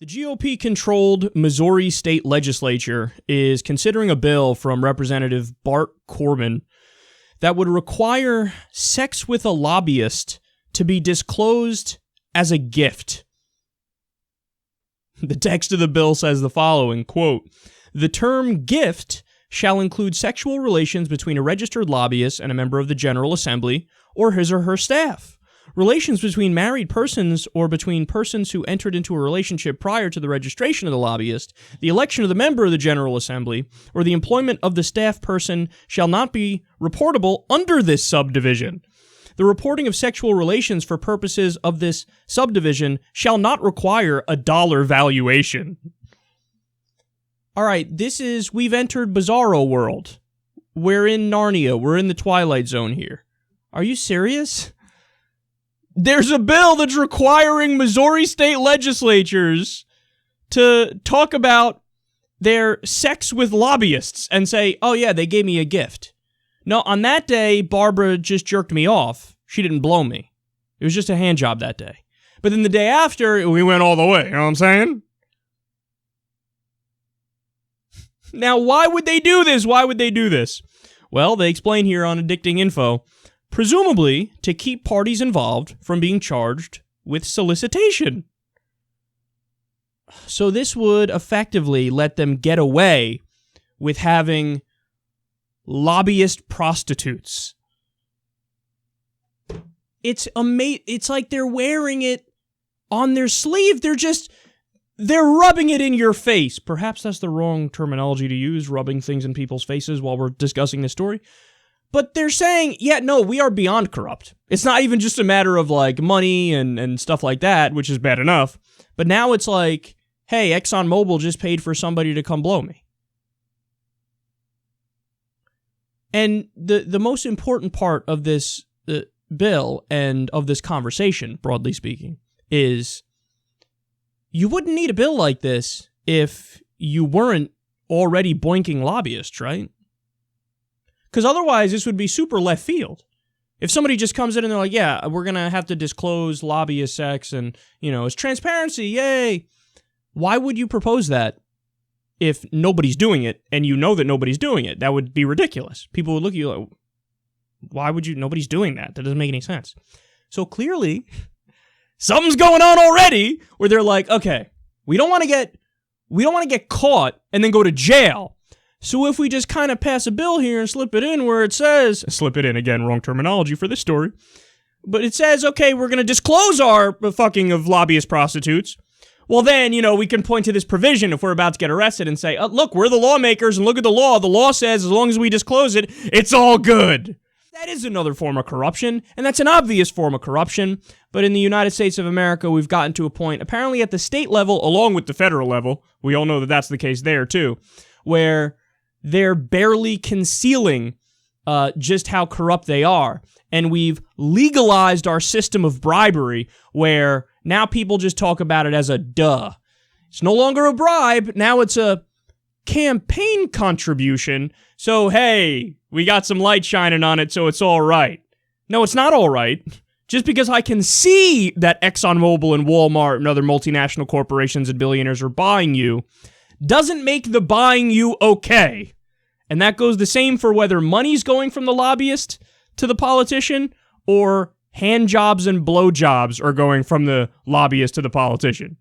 The GOP-controlled Missouri state legislature is considering a bill from Representative Bart Corbin that would require sex with a lobbyist to be disclosed as a gift. The text of the bill says the following, quote, "The term gift shall include sexual relations between a registered lobbyist and a member of the General Assembly or his or her staff. Relations between married persons or between persons who entered into a relationship prior to the registration of the lobbyist, the election of the member of the General Assembly, or the employment of the staff person shall not be reportable under this subdivision. The reporting of sexual relations for purposes of this subdivision shall not require a dollar valuation." All right, we've entered Bizarro world. We're in Narnia. We're in the Twilight Zone here. Are you serious? There's a bill that's requiring Missouri state legislatures to talk about their sex with lobbyists and say, oh yeah, they gave me a gift. No, on that day, Barbara just jerked me off. She didn't blow me. It was just a hand job that day. But then the day after, we went all the way. You know what I'm saying? Now, why would they do this? Why would they do this? Well, they explain here on Addicting Info, presumably to keep parties involved from being charged with solicitation. So this would effectively let them get away with having lobbyist prostitutes. It's It's like they're wearing it on their sleeve. They're rubbing it in your face. Perhaps that's the wrong terminology to use, rubbing things in people's faces while we're discussing this story. But they're saying, yeah, no, we are beyond corrupt. It's not even just a matter of like money and stuff like that, which is bad enough. But now it's like, hey, ExxonMobil just paid for somebody to come blow me. And the most important part of this bill and of this conversation, broadly speaking, is you wouldn't need a bill like this if you weren't already boinking lobbyists, right? Because otherwise, this would be super left field. If somebody just comes in and they're like, yeah, we're going to have to disclose lobbyist sex and, it's transparency, yay. Why would you propose that if nobody's doing it and you know that nobody's doing it? That would be ridiculous. People would look at you like, why would you? Nobody's doing that. That doesn't make any sense. So clearly, something's going on already where they're like, okay, we don't want to get caught and then go to jail. So if we just kind of pass a bill here and slip it in where it says, slip it in again, wrong terminology for this story, but it says, okay, we're going to disclose our fucking of lobbyist prostitutes. Well then, we can point to this provision if we're about to get arrested and say, look, we're the lawmakers and look at the law. The law says as long as we disclose it, it's all good. That is another form of corruption, and that's an obvious form of corruption. But in the United States of America, we've gotten to a point, apparently at the state level, along with the federal level, we all know that that's the case there too, where they're barely concealing just how corrupt they are. And we've legalized our system of bribery where now people just talk about it as a duh. It's no longer a bribe. Now it's a campaign contribution. So, hey, we got some light shining on it, so it's all right. No, it's not all right. Just because I can see that ExxonMobil and Walmart and other multinational corporations and billionaires are buying you doesn't make the buying you okay. And that goes the same for whether money's going from the lobbyist to the politician or hand jobs and blow jobs are going from the lobbyist to the politician.